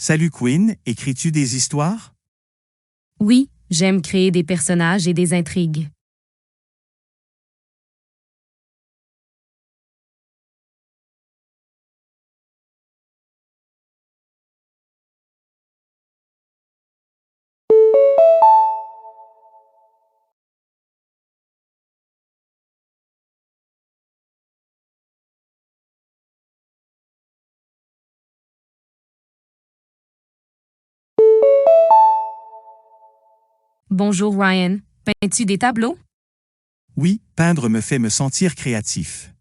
Salut Quinn, écris-tu des histoires? Oui, j'aime créer des personnages et des intrigues. Bonjour Ryan, peins-tu des tableaux? Oui, peindre me fait me sentir créatif.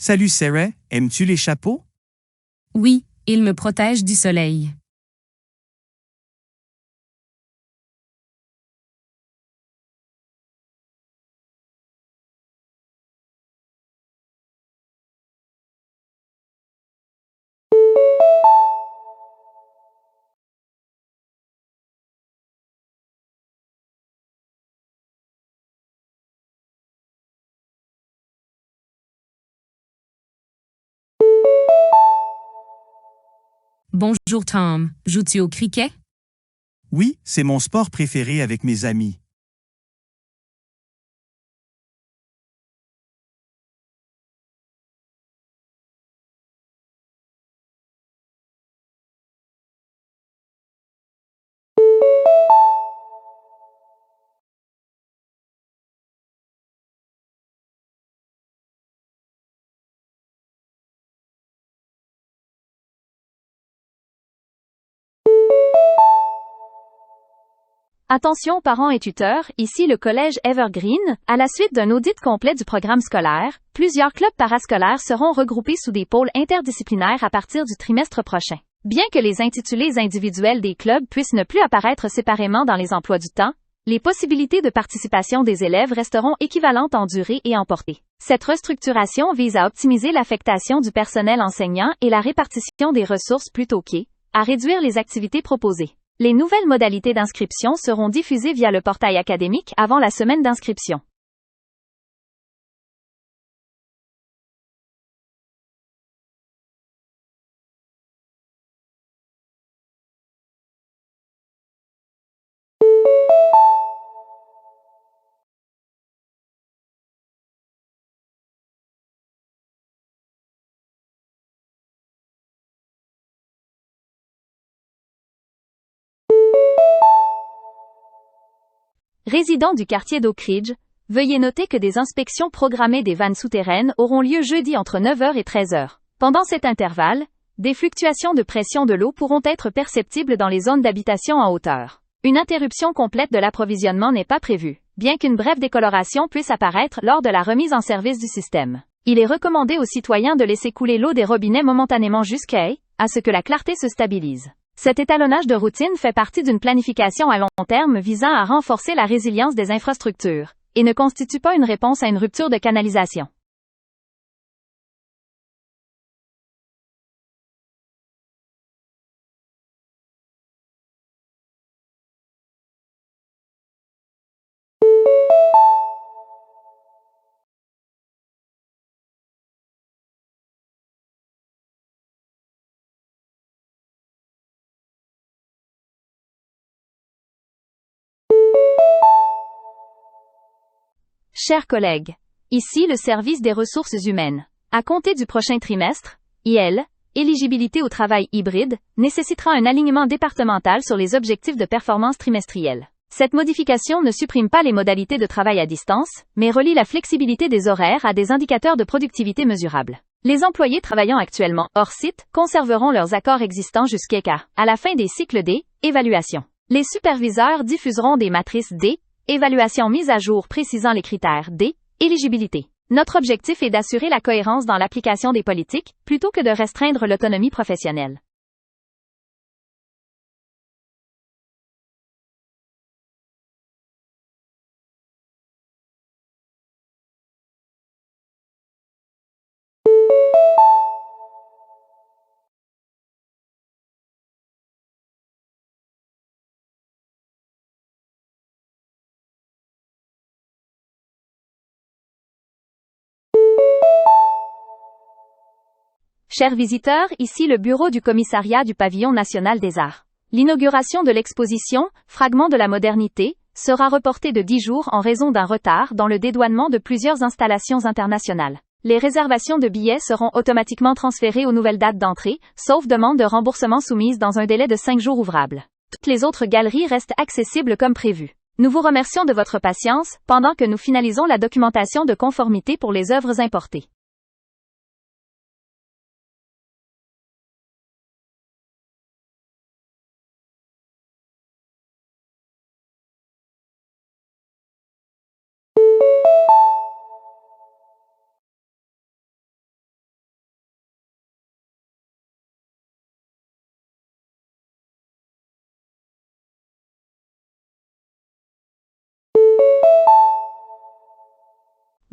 Salut Sarah, aimes-tu les chapeaux? Oui, ils me protègent du soleil. Bonjour Tom, joues-tu au cricket? Oui, c'est mon sport préféré avec mes amis. Attention parents et tuteurs, ici le collège Evergreen. À la suite d'un audit complet du programme scolaire, plusieurs clubs parascolaires seront regroupés sous des pôles interdisciplinaires à partir du trimestre prochain. Bien que les intitulés individuels des clubs puissent ne plus apparaître séparément dans les emplois du temps, les possibilités de participation des élèves resteront équivalentes en durée et en portée. Cette restructuration vise à optimiser l'affectation du personnel enseignant et la répartition des ressources plutôt qu'à réduire les activités proposées. Les nouvelles modalités d'inscription seront diffusées via le portail académique avant la semaine d'inscription. Résidents du quartier d'Oak Ridge, veuillez noter que des inspections programmées des vannes souterraines auront lieu jeudi entre 9h et 13h. Pendant cet intervalle, des fluctuations de pression de l'eau pourront être perceptibles dans les zones d'habitation en hauteur. Une interruption complète de l'approvisionnement n'est pas prévue, bien qu'une brève décoloration puisse apparaître lors de la remise en service du système. Il est recommandé aux citoyens de laisser couler l'eau des robinets momentanément jusqu'à ce que la clarté se stabilise. Cet étalonnage de routine fait partie d'une planification à long terme visant à renforcer la résilience des infrastructures et ne constitue pas une réponse à une rupture de canalisation. Chers collègues, ici le service des ressources humaines. À compter du prochain trimestre, éligibilité au travail hybride, nécessitera un alignement départemental sur les objectifs de performance trimestrielle. Cette modification ne supprime pas les modalités de travail à distance, mais relie la flexibilité des horaires à des indicateurs de productivité mesurables. Les employés travaillant actuellement hors site conserveront leurs accords existants jusqu'à la fin des cycles d'évaluation. Les superviseurs diffuseront des matrices d'évaluation mises à jour précisant les critères d'éligibilité. Notre objectif est d'assurer la cohérence dans l'application des politiques, plutôt que de restreindre l'autonomie professionnelle. Chers visiteurs, ici le bureau du commissariat du Pavillon national des arts. L'inauguration de l'exposition, Fragments de la modernité, sera reportée de 10 jours en raison d'un retard dans le dédouanement de plusieurs installations internationales. Les réservations de billets seront automatiquement transférées aux nouvelles dates d'entrée, sauf demande de remboursement soumise dans un délai de 5 jours ouvrables. Toutes les autres galeries restent accessibles comme prévu. Nous vous remercions de votre patience, pendant que nous finalisons la documentation de conformité pour les œuvres importées.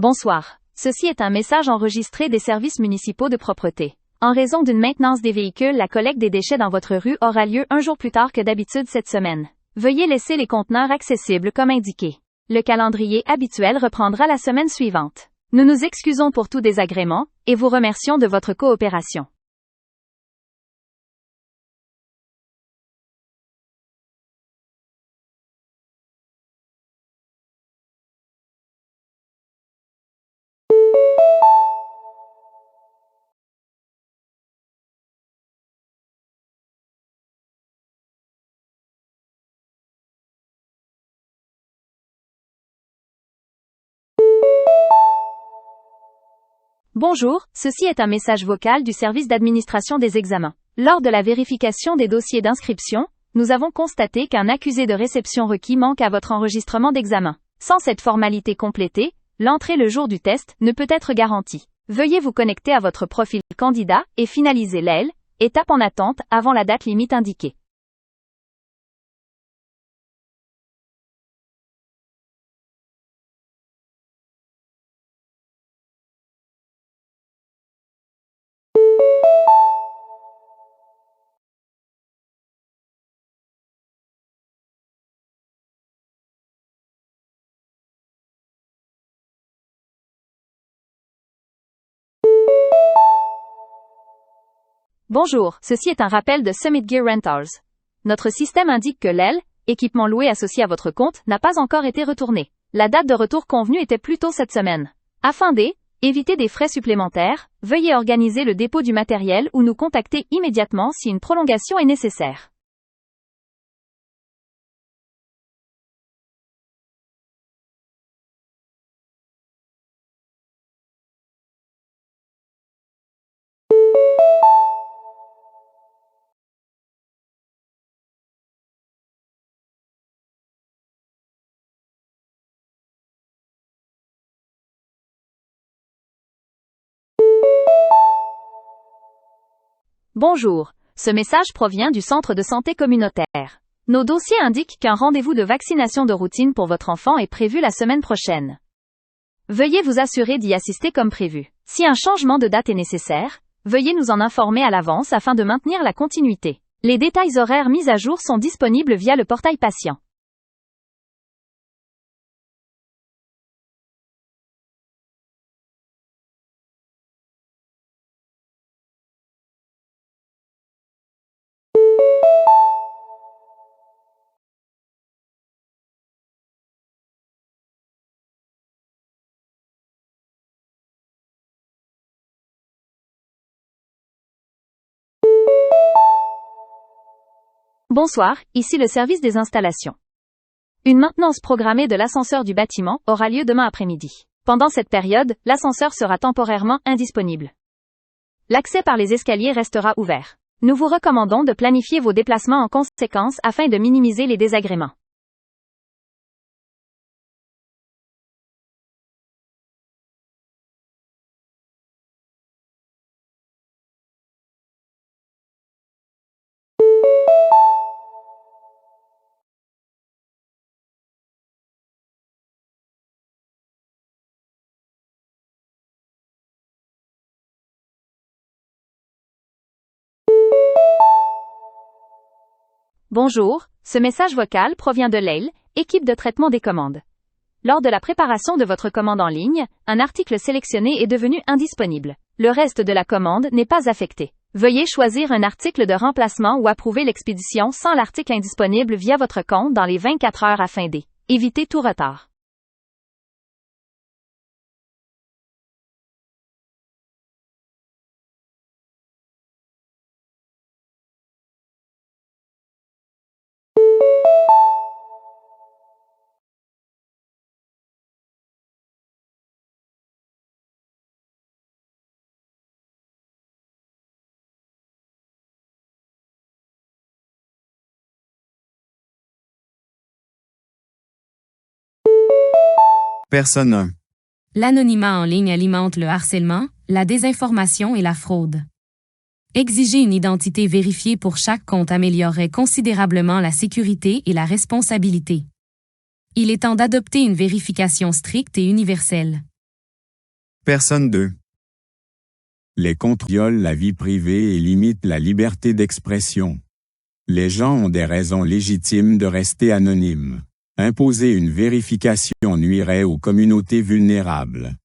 Bonsoir. Ceci est un message enregistré des services municipaux de propreté. En raison d'une maintenance des véhicules, la collecte des déchets dans votre rue aura lieu un jour plus tard que d'habitude cette semaine. Veuillez laisser les conteneurs accessibles comme indiqué. Le calendrier habituel reprendra la semaine suivante. Nous nous excusons pour tout désagrément, et vous remercions de votre coopération. Bonjour, ceci est un message vocal du service d'administration des examens. Lors de la vérification des dossiers d'inscription, nous avons constaté qu'un accusé de réception requis manque à votre enregistrement d'examen. Sans cette formalité complétée, l'entrée le jour du test ne peut être garantie. Veuillez vous connecter à votre profil candidat et finaliser l'EL, étape en attente avant la date limite indiquée. Bonjour, ceci est un rappel de Summit Gear Rentals. Notre système indique que l'EL, équipement loué associé à votre compte, n'a pas encore été retourné. La date de retour convenue était plus tôt cette semaine. Afin d'éviter des frais supplémentaires, veuillez organiser le dépôt du matériel ou nous contacter immédiatement si une prolongation est nécessaire. Bonjour, ce message provient du centre de santé communautaire. Nos dossiers indiquent qu'un rendez-vous de vaccination de routine pour votre enfant est prévu la semaine prochaine. Veuillez vous assurer d'y assister comme prévu. Si un changement de date est nécessaire, veuillez nous en informer à l'avance afin de maintenir la continuité. Les détails horaires mis à jour sont disponibles via le portail patient. Bonsoir, ici le service des installations. Une maintenance programmée de l'ascenseur du bâtiment aura lieu demain après-midi. Pendant cette période, l'ascenseur sera temporairement indisponible. L'accès par les escaliers restera ouvert. Nous vous recommandons de planifier vos déplacements en conséquence afin de minimiser les désagréments. Bonjour, ce message vocal provient de l'EL, équipe de traitement des commandes. Lors de la préparation de votre commande en ligne, un article sélectionné est devenu indisponible. Le reste de la commande n'est pas affecté. Veuillez choisir un article de remplacement ou approuver l'expédition sans l'article indisponible via votre compte dans les 24 heures afin d'éviter tout retard. Personne 1. L'anonymat en ligne alimente le harcèlement, la désinformation et la fraude. Exiger une identité vérifiée pour chaque compte améliorerait considérablement la sécurité et la responsabilité. Il est temps d'adopter une vérification stricte et universelle. Personne 2. Les comptes violent la vie privée et limitent la liberté d'expression. Les gens ont des raisons légitimes de rester anonymes. Imposer une vérification nuirait aux communautés vulnérables.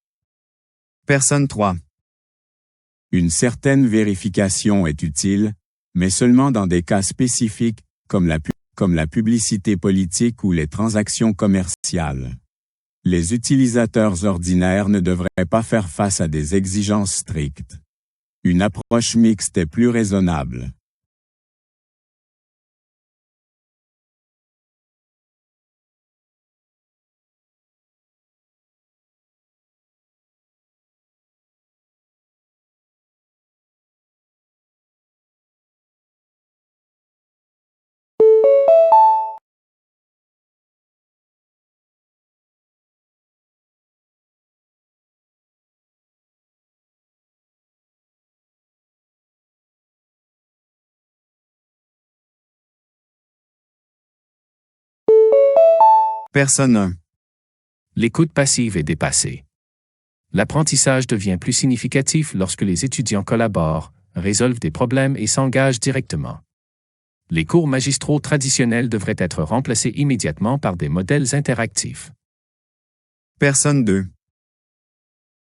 Personne 3. Une certaine vérification est utile, mais seulement dans des cas spécifiques, comme la publicité politique ou les transactions commerciales. Les utilisateurs ordinaires ne devraient pas faire face à des exigences strictes. Une approche mixte est plus raisonnable. Personne 1. L'écoute passive est dépassée. L'apprentissage devient plus significatif lorsque les étudiants collaborent, résolvent des problèmes et s'engagent directement. Les cours magistraux traditionnels devraient être remplacés immédiatement par des modèles interactifs. Personne 2.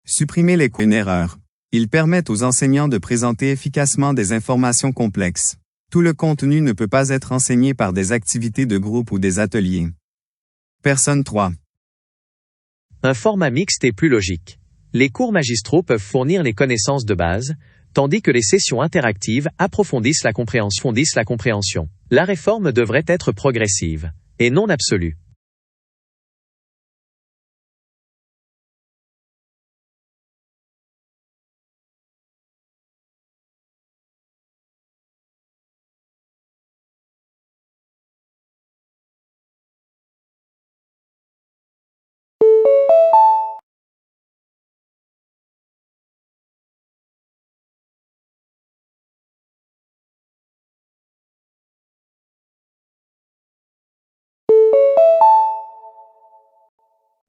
Supprimer les cours. Une erreur. Ils permettent aux enseignants de présenter efficacement des informations complexes. Tout le contenu ne peut pas être enseigné par des activités de groupe ou des ateliers. Personne 3. Un format mixte est plus logique. Les cours magistraux peuvent fournir les connaissances de base, tandis que les sessions interactives approfondissent la compréhension. La réforme devrait être progressive, et non absolue.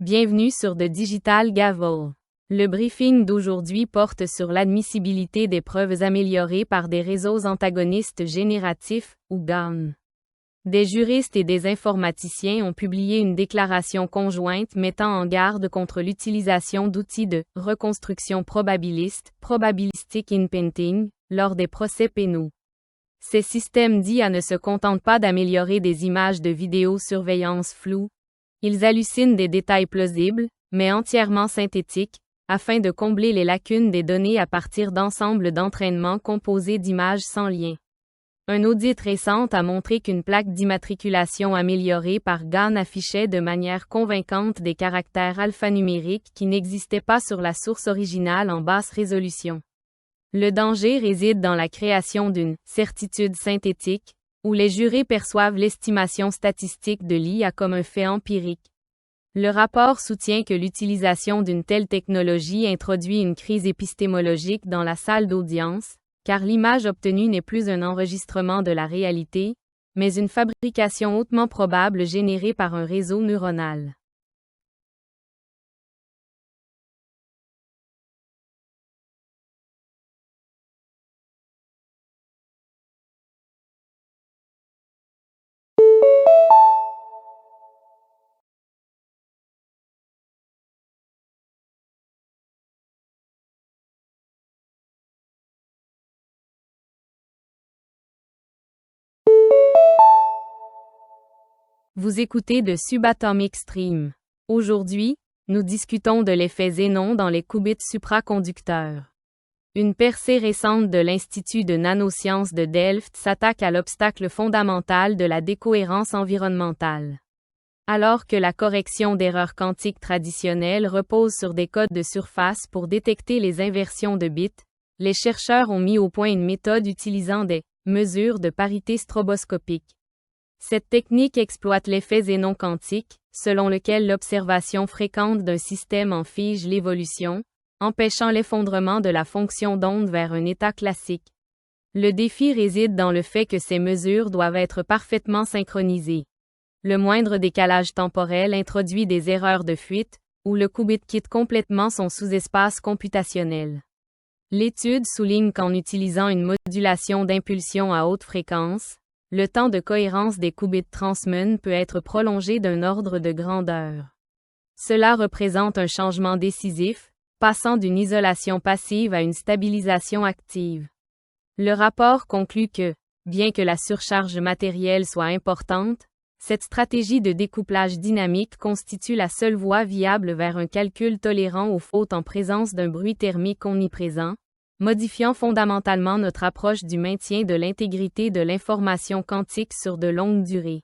Bienvenue sur The Digital Gavel. Le briefing d'aujourd'hui porte sur l'admissibilité des preuves améliorées par des réseaux antagonistes génératifs, ou GAN. Des juristes et des informaticiens ont publié une déclaration conjointe mettant en garde contre l'utilisation d'outils de reconstruction probabiliste, probabilistic inpainting, lors des procès pénaux. Ces systèmes d'IA ne se contentent pas d'améliorer des images de vidéosurveillance floues. Ils hallucinent des détails plausibles, mais entièrement synthétiques, afin de combler les lacunes des données à partir d'ensembles d'entraînement composés d'images sans lien. Un audit récent a montré qu'une plaque d'immatriculation améliorée par GAN affichait de manière convaincante des caractères alphanumériques qui n'existaient pas sur la source originale en basse résolution. Le danger réside dans la création d'une certitude synthétique, où les jurés perçoivent l'estimation statistique de l'IA comme un fait empirique. Le rapport soutient que l'utilisation d'une telle technologie introduit une crise épistémologique dans la salle d'audience, car l'image obtenue n'est plus un enregistrement de la réalité, mais une fabrication hautement probable générée par un réseau neuronal. Vous écoutez de Subatomic Stream. Aujourd'hui, nous discutons de l'effet Zénon dans les qubits supraconducteurs. Une percée récente de l'Institut de nanosciences de Delft s'attaque à l'obstacle fondamental de la décohérence environnementale. Alors que la correction d'erreurs quantiques traditionnelles repose sur des codes de surface pour détecter les inversions de bits, les chercheurs ont mis au point une méthode utilisant des mesures de parité stroboscopique. Cette technique exploite l'effet Zénon quantique, selon lequel l'observation fréquente d'un système en fige l'évolution, empêchant l'effondrement de la fonction d'onde vers un état classique. Le défi réside dans le fait que ces mesures doivent être parfaitement synchronisées. Le moindre décalage temporel introduit des erreurs de fuite, ou le qubit quitte complètement son sous-espace computationnel. L'étude souligne qu'en utilisant une modulation d'impulsion à haute fréquence, le temps de cohérence des qubits transmune peut être prolongé d'un ordre de grandeur. Cela représente un changement décisif, passant d'une isolation passive à une stabilisation active. Le rapport conclut que, bien que la surcharge matérielle soit importante, cette stratégie de découplage dynamique constitue la seule voie viable vers un calcul tolérant aux fautes en présence d'un bruit thermique omniprésent, modifiant fondamentalement notre approche du maintien de l'intégrité de l'information quantique sur de longues durées.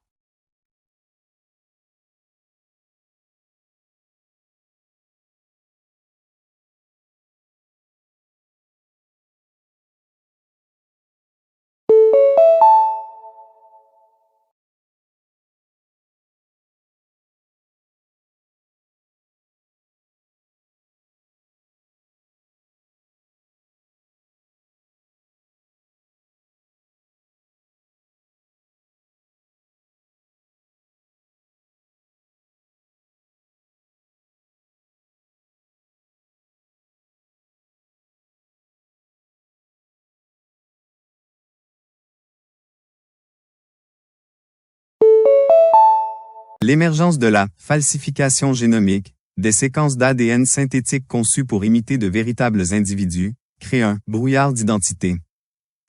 L'émergence de la falsification génomique, des séquences d'ADN synthétiques conçues pour imiter de véritables individus, crée un brouillard d'identité.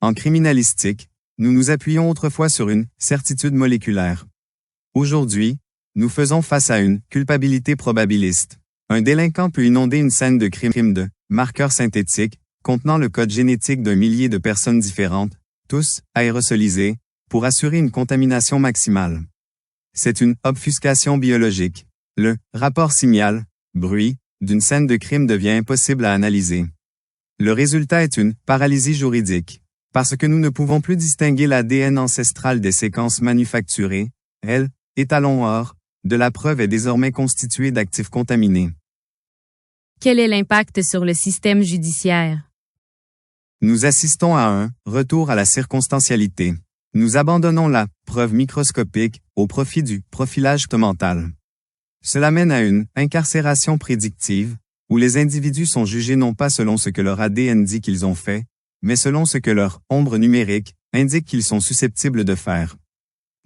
En criminalistique, nous nous appuyons autrefois sur une certitude moléculaire. Aujourd'hui, nous faisons face à une culpabilité probabiliste. Un délinquant peut inonder une scène de crime de marqueurs synthétiques, contenant le code génétique d'un millier de personnes différentes, tous aérosolisés, pour assurer une contamination maximale. C'est une obfuscation biologique. Le rapport simial, bruit, d'une scène de crime devient impossible à analyser. Le résultat est une paralysie juridique. Parce que nous ne pouvons plus distinguer l'ADN ancestral des séquences manufacturées, étalon or, de la preuve est désormais constituée d'actifs contaminés. Quel est l'impact sur le système judiciaire? Nous assistons à un retour à la circonstancialité. Nous abandonnons la preuve microscopique au profit du profilage mental. Cela mène à une incarcération prédictive, où les individus sont jugés non pas selon ce que leur ADN dit qu'ils ont fait, mais selon ce que leur ombre numérique indique qu'ils sont susceptibles de faire.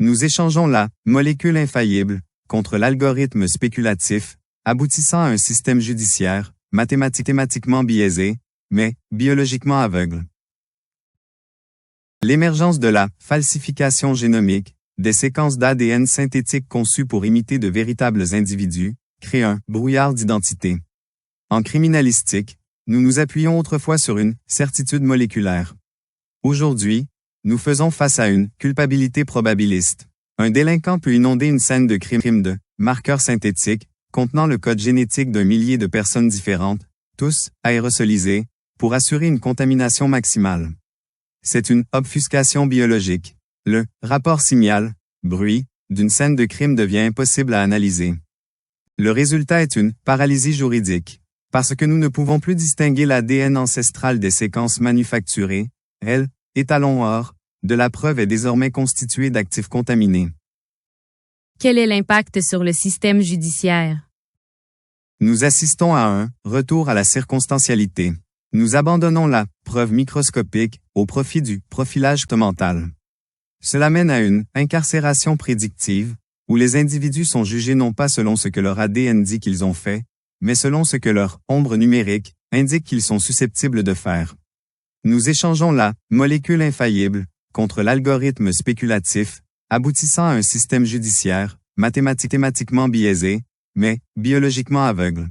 Nous échangeons la molécule infaillible contre l'algorithme spéculatif, aboutissant à un système judiciaire mathématiquement biaisé, mais biologiquement aveugle. L'émergence de la falsification génomique, des séquences d'ADN synthétiques conçues pour imiter de véritables individus, crée un brouillard d'identité. En criminalistique, nous nous appuyons autrefois sur une certitude moléculaire. Aujourd'hui, nous faisons face à une culpabilité probabiliste. Un délinquant peut inonder une scène de crime de marqueurs synthétiques, contenant le code génétique d'un millier de personnes différentes, tous aérosolisés, pour assurer une contamination maximale. C'est une obfuscation biologique. Le rapport simial, bruit, d'une scène de crime devient impossible à analyser. Le résultat est une paralysie juridique. Parce que nous ne pouvons plus distinguer l'ADN ancestral des séquences manufacturées, étalon or, de la preuve est désormais constituée d'actifs contaminés. Quel est l'impact sur le système judiciaire? Nous assistons à un retour à la circonstancialité. Nous abandonnons la preuve microscopique au profit du profilage mental. Cela mène à une incarcération prédictive, où les individus sont jugés non pas selon ce que leur ADN dit qu'ils ont fait, mais selon ce que leur ombre numérique indique qu'ils sont susceptibles de faire. Nous échangeons la molécule infaillible contre l'algorithme spéculatif, aboutissant à un système judiciaire mathématiquement biaisé, mais biologiquement aveugle.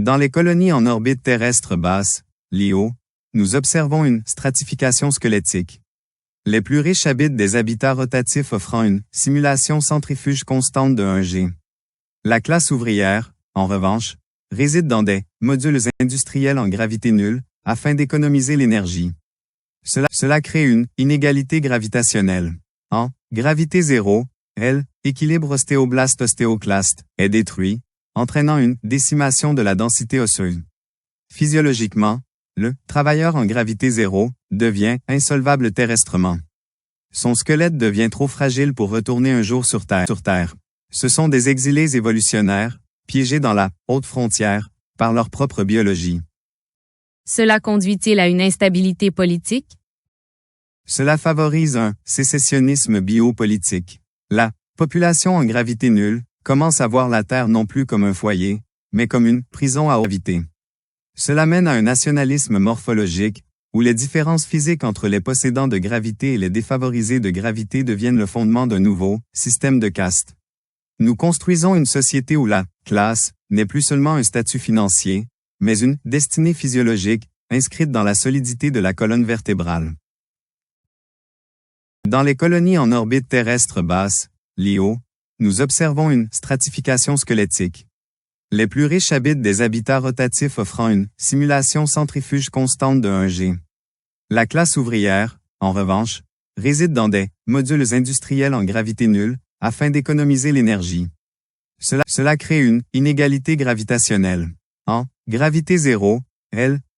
Dans les colonies en orbite terrestre basse, LEO, nous observons une stratification squelettique. Les plus riches habitent des habitats rotatifs offrant une simulation centrifuge constante de 1G. La classe ouvrière, en revanche, réside dans des modules industriels en gravité nulle, afin d'économiser l'énergie. Cela crée une inégalité gravitationnelle. En gravité zéro, l'équilibre ostéoblaste-ostéoclaste est détruit, entraînant une décimation de la densité osseuse. Physiologiquement, le travailleur en gravité zéro devient insolvable terrestrement. Son squelette devient trop fragile pour retourner un jour sur Terre. Ce sont des exilés évolutionnaires, piégés dans la haute frontière, par leur propre biologie. Cela conduit-il à une instabilité politique? Cela favorise un sécessionnisme biopolitique. La population en gravité nulle commence à voir la Terre non plus comme un foyer, mais comme une prison à orbiter. Cela mène à un nationalisme morphologique, où les différences physiques entre les possédants de gravité et les défavorisés de gravité deviennent le fondement d'un nouveau système de caste. Nous construisons une société où la classe n'est plus seulement un statut financier, mais une destinée physiologique, inscrite dans la solidité de la colonne vertébrale. Dans les colonies en orbite terrestre basse, LEO, nous observons une stratification squelettique. Les plus riches habitent des habitats rotatifs offrant une simulation centrifuge constante de 1G. La classe ouvrière, en revanche, réside dans des modules industriels en gravité nulle, afin d'économiser l'énergie. Cela crée une inégalité gravitationnelle. En gravité zéro,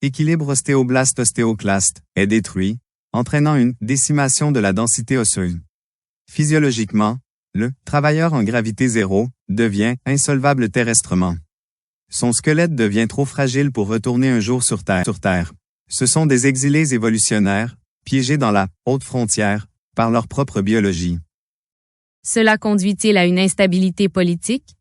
l'équilibre ostéoblaste-ostéoclaste est détruit, entraînant une décimation de la densité osseuse. Physiologiquement, le travailleur en gravité zéro devient insolvable terrestrement. Son squelette devient trop fragile pour retourner un jour sur Terre. Ce sont des exilés évolutionnaires, piégés dans la haute frontière, par leur propre biologie. Cela conduit-il à une instabilité politique?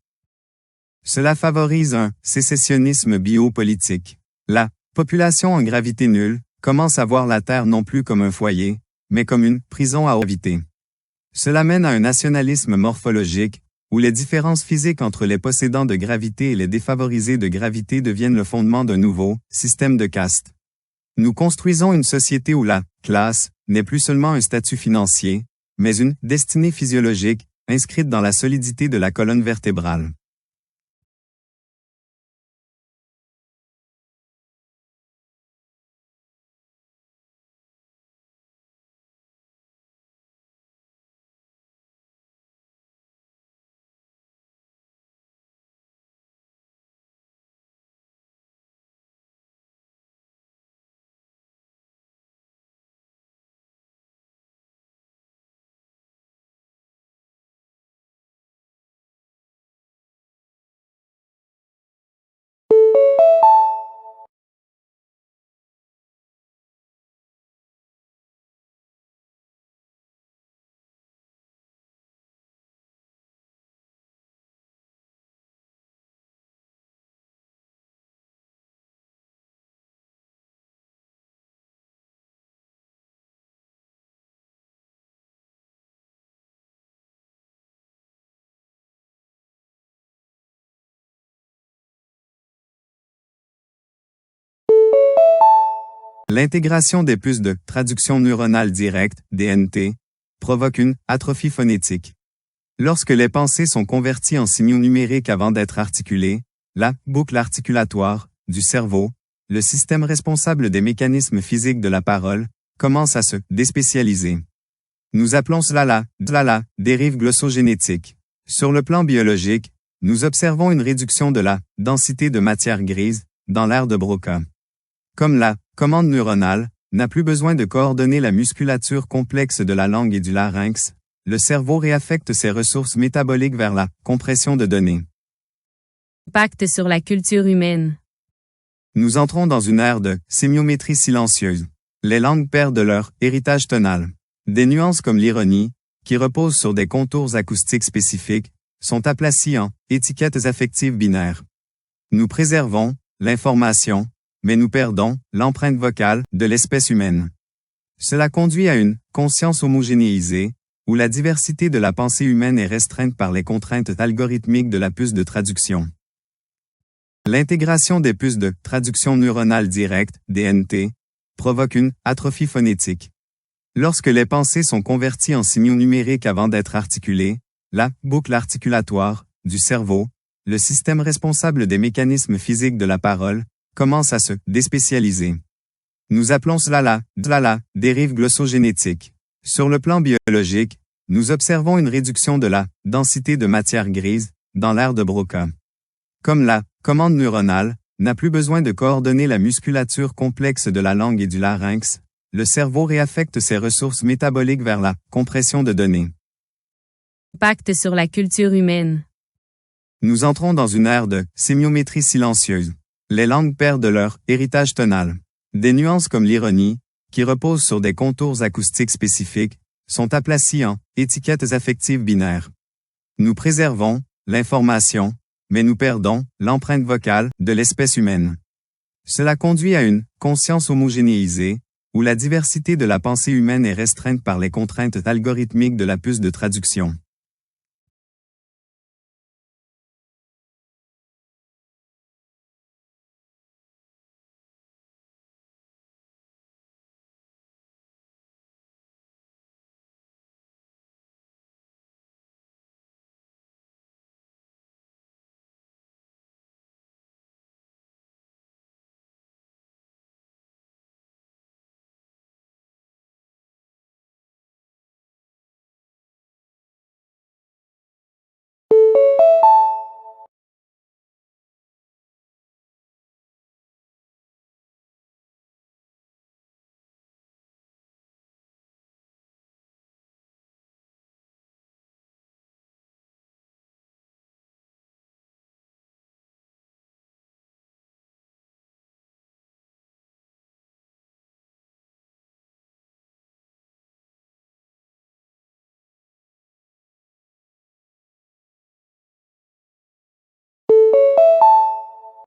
Cela favorise un sécessionnisme biopolitique. La population en gravité nulle commence à voir la Terre non plus comme un foyer, mais comme une prison à orbiter. Cela mène à un nationalisme morphologique, où les différences physiques entre les possédants de gravité et les défavorisés de gravité deviennent le fondement d'un nouveau système de caste. Nous construisons une société où la classe n'est plus seulement un statut financier, mais une destinée physiologique, inscrite dans la solidité de la colonne vertébrale. L'intégration des puces de traduction neuronale directe, DNT, provoque une atrophie phonétique. Lorsque les pensées sont converties en signaux numériques avant d'être articulées, la boucle articulatoire du cerveau, le système responsable des mécanismes physiques de la parole, commence à se déspécialiser. Nous appelons cela la dérive glossogénétique. Sur le plan biologique, nous observons une réduction de la densité de matière grise dans l'aire de Broca. Comme la commande neuronale n'a plus besoin de coordonner la musculature complexe de la langue et du larynx, le cerveau réaffecte ses ressources métaboliques vers la compression de données. Impact sur la culture humaine. Nous entrons dans une ère de sémiométrie silencieuse. Les langues perdent leur héritage tonal. Des nuances comme l'ironie, qui reposent sur des contours acoustiques spécifiques, sont aplaties en étiquettes affectives binaires. Nous préservons l'information, mais nous perdons l'empreinte vocale de l'espèce humaine. Cela conduit à une conscience homogénéisée, où la diversité de la pensée humaine est restreinte par les contraintes algorithmiques de la puce de traduction. L'intégration des puces de traduction neuronale directe, DNT, provoque une atrophie phonétique. Lorsque les pensées sont converties en signaux numériques avant d'être articulées, la boucle articulatoire du cerveau, le système responsable des mécanismes physiques de la parole, commence à se déspécialiser. Nous appelons cela la dérive glossogénétique. Sur le plan biologique, nous observons une réduction de la densité de matière grise dans l'aire de Broca. Comme la commande neuronale n'a plus besoin de coordonner la musculature complexe de la langue et du larynx, le cerveau réaffecte ses ressources métaboliques vers la compression de données. Impact sur la culture humaine. Nous entrons dans une ère de sémiométrie silencieuse. Les langues perdent leur héritage tonal. Des nuances comme l'ironie, qui reposent sur des contours acoustiques spécifiques, sont aplaties en étiquettes affectives binaires. Nous préservons l'information, mais nous perdons l'empreinte vocale de l'espèce humaine. Cela conduit à une conscience homogénéisée, où la diversité de la pensée humaine est restreinte par les contraintes algorithmiques de la puce de traduction.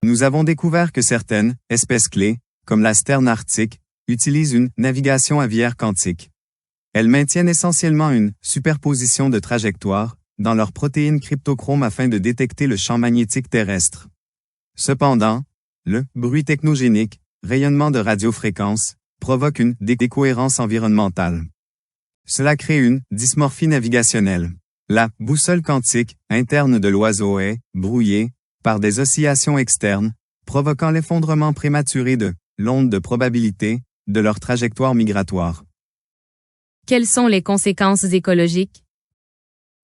Nous avons découvert que certaines espèces clés, comme la sterne arctique, utilisent une navigation aviaire quantique. Elles maintiennent essentiellement une superposition de trajectoires dans leurs protéines cryptochromes afin de détecter le champ magnétique terrestre. Cependant, le bruit technogénique, rayonnement de radiofréquence, provoque une décohérence environnementale. Cela crée une dysmorphie navigationnelle. La boussole quantique interne de l'oiseau est brouillée par des oscillations externes, provoquant l'effondrement prématuré de l'onde de probabilité de leur trajectoire migratoire. Quelles sont les conséquences écologiques?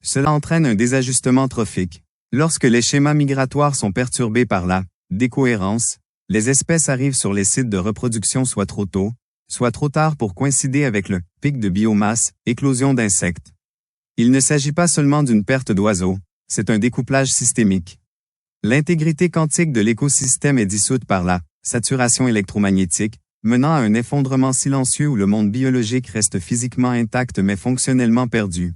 Cela entraîne un désajustement trophique. Lorsque les schémas migratoires sont perturbés par la décohérence, les espèces arrivent sur les sites de reproduction soit trop tôt, soit trop tard pour coïncider avec le pic de biomasse, éclosion d'insectes. Il ne s'agit pas seulement d'une perte d'oiseaux, c'est un découplage systémique. L'intégrité quantique de l'écosystème est dissoute par la saturation électromagnétique, menant à un effondrement silencieux où le monde biologique reste physiquement intact mais fonctionnellement perdu.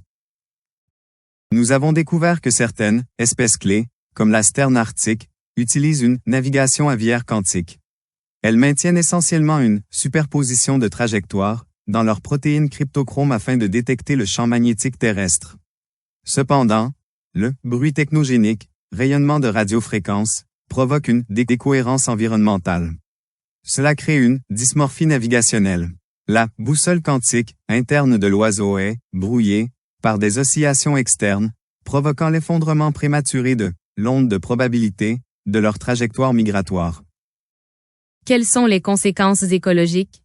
Nous avons découvert que certaines espèces clés, comme la sterne arctique, utilisent une navigation aviaire quantique. Elles maintiennent essentiellement une superposition de trajectoires dans leurs protéines cryptochromes afin de détecter le champ magnétique terrestre. Cependant, le bruit technogénique, rayonnement de radiofréquence, provoque une décohérence environnementale. Cela crée une dysmorphie navigationnelle. La boussole quantique interne de l'oiseau est brouillée par des oscillations externes, provoquant l'effondrement prématuré de l'onde de probabilité de leur trajectoire migratoire. Quelles sont les conséquences écologiques?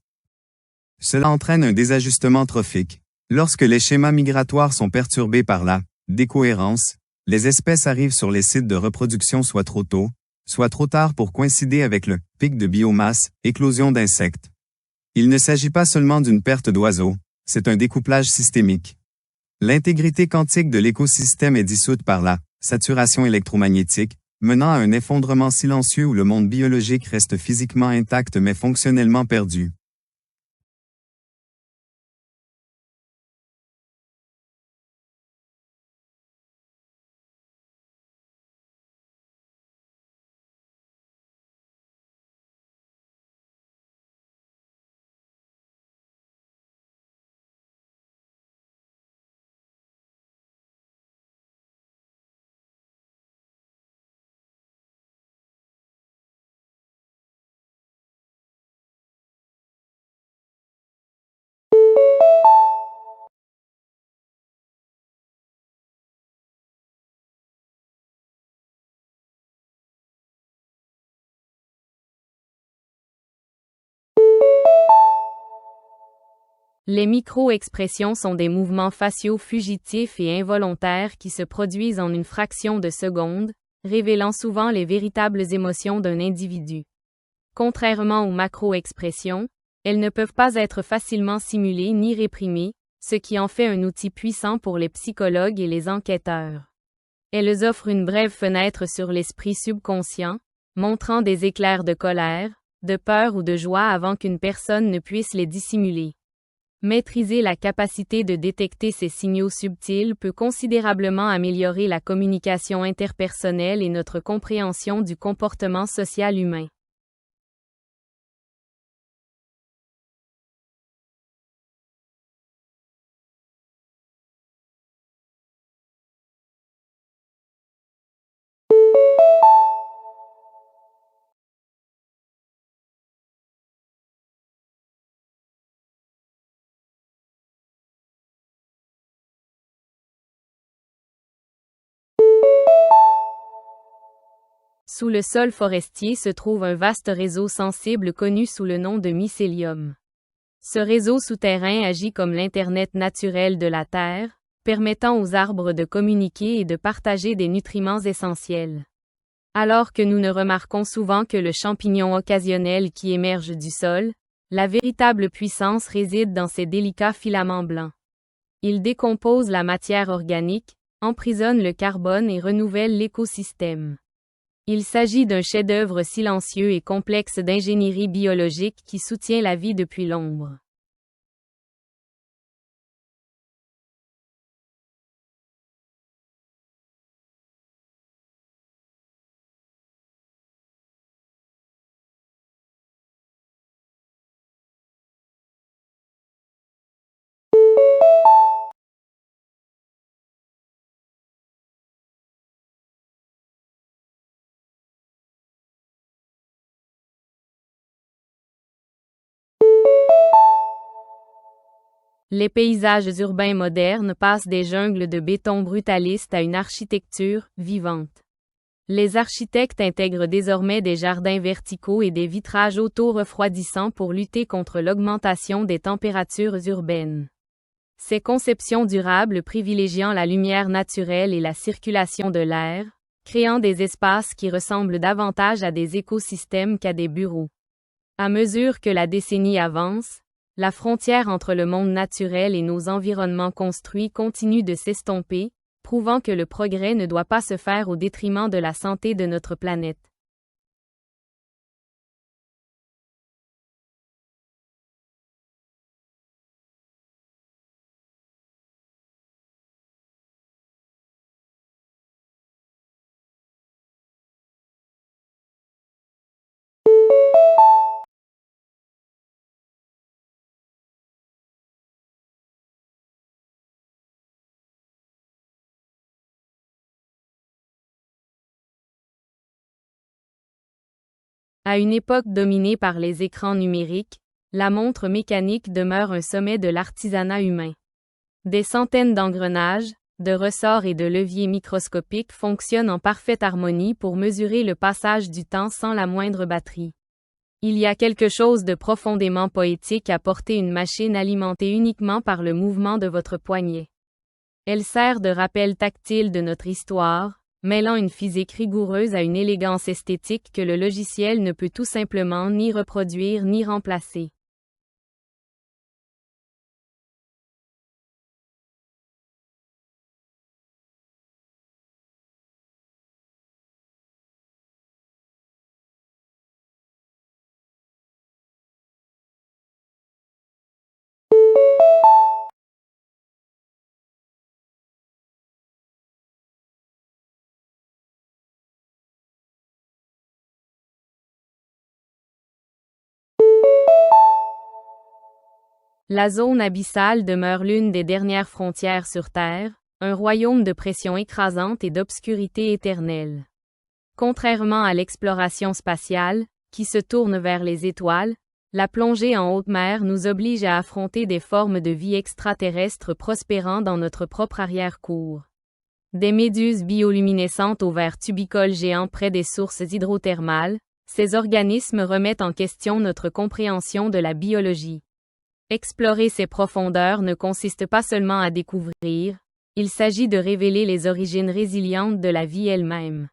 Cela entraîne un désajustement trophique. Lorsque les schémas migratoires sont perturbés par la décohérence, les espèces arrivent sur les sites de reproduction soit trop tôt, soit trop tard pour coïncider avec le pic de biomasse, éclosion d'insectes. Il ne s'agit pas seulement d'une perte d'oiseaux, c'est un découplage systémique. L'intégrité quantique de l'écosystème est dissoute par la saturation électromagnétique, menant à un effondrement silencieux où le monde biologique reste physiquement intact mais fonctionnellement perdu. Les micro-expressions sont des mouvements faciaux fugitifs et involontaires qui se produisent en une fraction de seconde, révélant souvent les véritables émotions d'un individu. Contrairement aux macro-expressions, elles ne peuvent pas être facilement simulées ni réprimées, ce qui en fait un outil puissant pour les psychologues et les enquêteurs. Elles offrent une brève fenêtre sur l'esprit subconscient, montrant des éclairs de colère, de peur ou de joie avant qu'une personne ne puisse les dissimuler. Maîtriser la capacité de détecter ces signaux subtils peut considérablement améliorer la communication interpersonnelle et notre compréhension du comportement social humain. Sous le sol forestier se trouve un vaste réseau sensible connu sous le nom de mycélium. Ce réseau souterrain agit comme l'Internet naturel de la Terre, permettant aux arbres de communiquer et de partager des nutriments essentiels. Alors que nous ne remarquons souvent que le champignon occasionnel qui émerge du sol, la véritable puissance réside dans ces délicats filaments blancs. Ils décomposent la matière organique, emprisonnent le carbone et renouvellent l'écosystème. Il s'agit d'un chef-d'œuvre silencieux et complexe d'ingénierie biologique qui soutient la vie depuis l'ombre. Les paysages urbains modernes passent des jungles de béton brutaliste à une architecture vivante. Les architectes intègrent désormais des jardins verticaux et des vitrages auto-refroidissants pour lutter contre l'augmentation des températures urbaines. Ces conceptions durables privilégiant la lumière naturelle et la circulation de l'air, créant des espaces qui ressemblent davantage à des écosystèmes qu'à des bureaux. À mesure que la décennie avance, la frontière entre le monde naturel et nos environnements construits continue de s'estomper, prouvant que le progrès ne doit pas se faire au détriment de la santé de notre planète. À une époque dominée par les écrans numériques, la montre mécanique demeure un sommet de l'artisanat humain. Des centaines d'engrenages, de ressorts et de leviers microscopiques fonctionnent en parfaite harmonie pour mesurer le passage du temps sans la moindre batterie. Il y a quelque chose de profondément poétique à porter une machine alimentée uniquement par le mouvement de votre poignet. Elle sert de rappel tactile de notre histoire, mêlant une physique rigoureuse à une élégance esthétique que le logiciel ne peut tout simplement ni reproduire ni remplacer. La zone abyssale demeure l'une des dernières frontières sur Terre, un royaume de pression écrasante et d'obscurité éternelle. Contrairement à l'exploration spatiale, qui se tourne vers les étoiles, la plongée en haute mer nous oblige à affronter des formes de vie extraterrestres prospérant dans notre propre arrière-cour. Des méduses bioluminescentes aux vers tubicoles géants près des sources hydrothermales, ces organismes remettent en question notre compréhension de la biologie. Explorer ces profondeurs ne consiste pas seulement à découvrir, il s'agit de révéler les origines résilientes de la vie elle-même.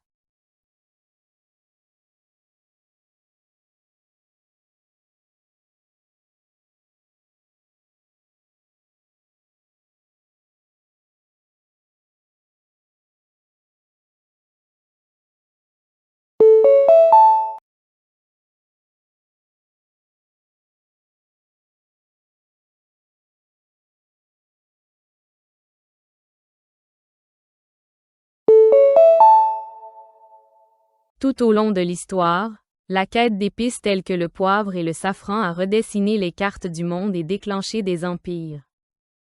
Tout au long de l'histoire, la quête d'épices telles que le poivre et le safran a redessiné les cartes du monde et déclenché des empires.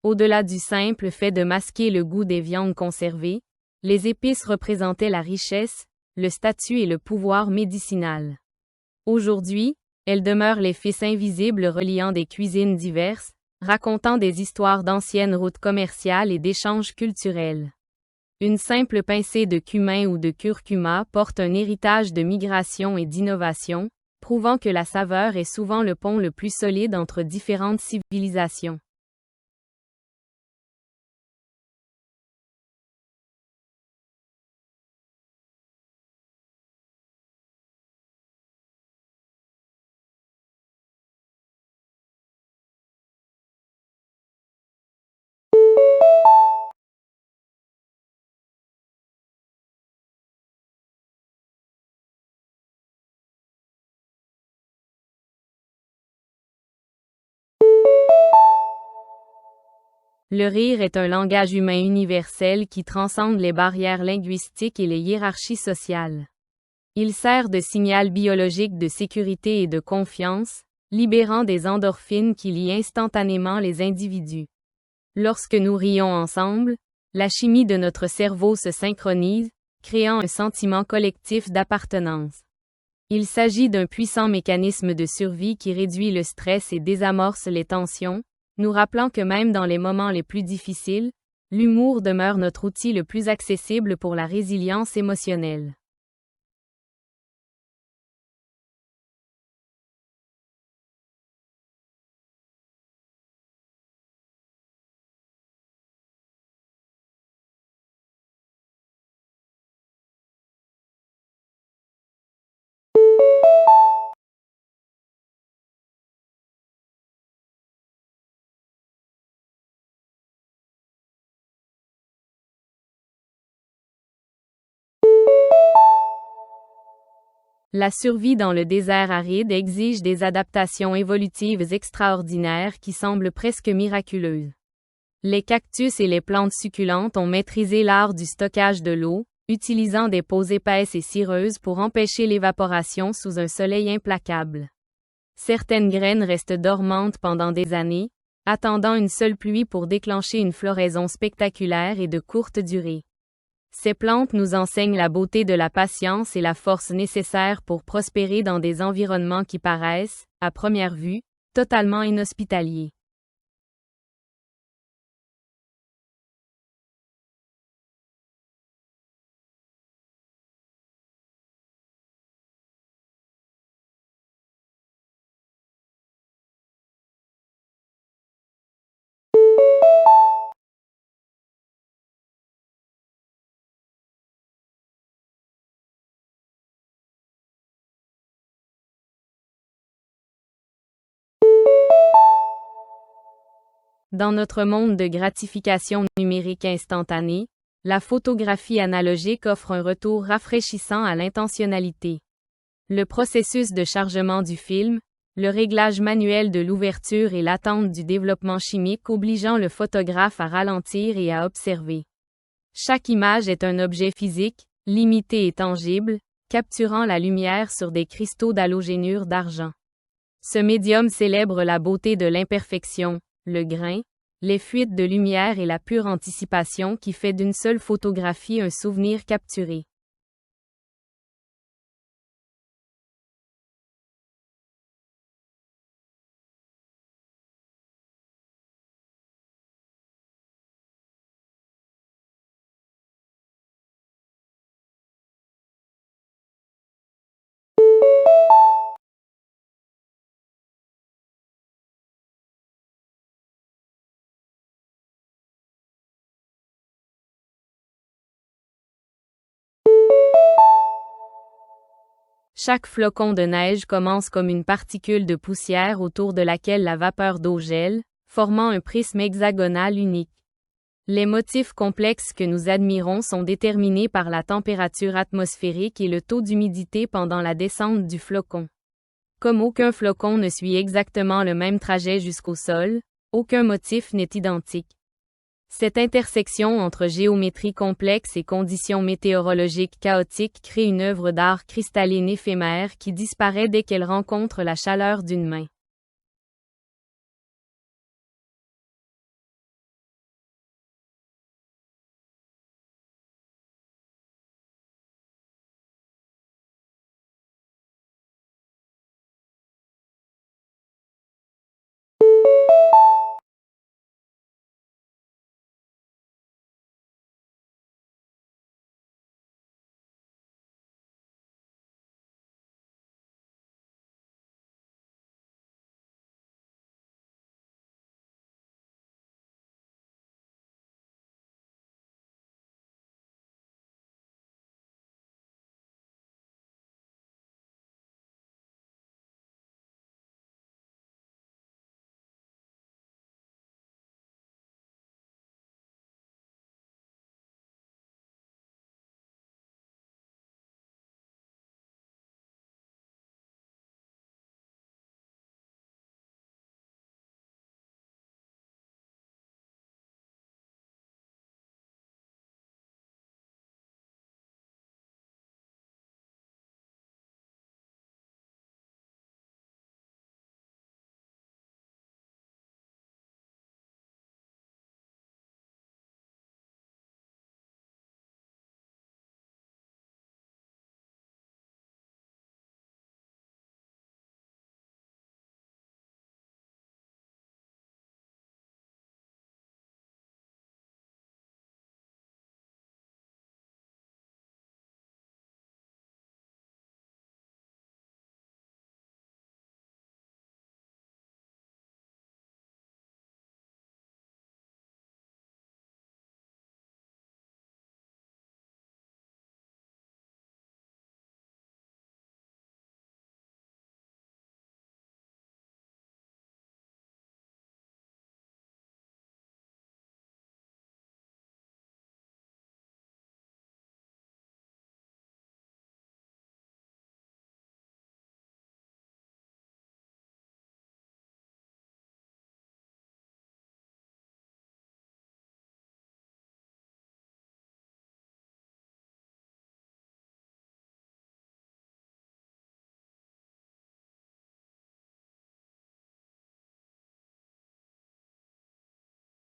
Au-delà du simple fait de masquer le goût des viandes conservées, les épices représentaient la richesse, le statut et le pouvoir médicinal. Aujourd'hui, elles demeurent les fils invisibles reliant des cuisines diverses, racontant des histoires d'anciennes routes commerciales et d'échanges culturels. Une simple pincée de cumin ou de curcuma porte un héritage de migration et d'innovation, prouvant que la saveur est souvent le pont le plus solide entre différentes civilisations. Le rire est un langage humain universel qui transcende les barrières linguistiques et les hiérarchies sociales. Il sert de signal biologique de sécurité et de confiance, libérant des endorphines qui lient instantanément les individus. Lorsque nous rions ensemble, la chimie de notre cerveau se synchronise, créant un sentiment collectif d'appartenance. Il s'agit d'un puissant mécanisme de survie qui réduit le stress et désamorce les tensions, nous rappelant que même dans les moments les plus difficiles, l'humour demeure notre outil le plus accessible pour la résilience émotionnelle. La survie dans le désert aride exige des adaptations évolutives extraordinaires qui semblent presque miraculeuses. Les cactus et les plantes succulentes ont maîtrisé l'art du stockage de l'eau, utilisant des peaux épaisses et cireuses pour empêcher l'évaporation sous un soleil implacable. Certaines graines restent dormantes pendant des années, attendant une seule pluie pour déclencher une floraison spectaculaire et de courte durée. Ces plantes nous enseignent la beauté de la patience et la force nécessaires pour prospérer dans des environnements qui paraissent, à première vue, totalement inhospitaliers. Dans notre monde de gratification numérique instantanée, la photographie analogique offre un retour rafraîchissant à l'intentionnalité. Le processus de chargement du film, le réglage manuel de l'ouverture et l'attente du développement chimique obligeant le photographe à ralentir et à observer. Chaque image est un objet physique, limité et tangible, capturant la lumière sur des cristaux d'halogénure d'argent. Ce médium célèbre la beauté de l'imperfection, le grain, les fuites de lumière et la pure anticipation qui fait d'une seule photographie un souvenir capturé. Chaque flocon de neige commence comme une particule de poussière autour de laquelle la vapeur d'eau gèle, formant un prisme hexagonal unique. Les motifs complexes que nous admirons sont déterminés par la température atmosphérique et le taux d'humidité pendant la descente du flocon. Comme aucun flocon ne suit exactement le même trajet jusqu'au sol, aucun motif n'est identique. Cette intersection entre géométrie complexe et conditions météorologiques chaotiques crée une œuvre d'art cristalline éphémère qui disparaît dès qu'elle rencontre la chaleur d'une main.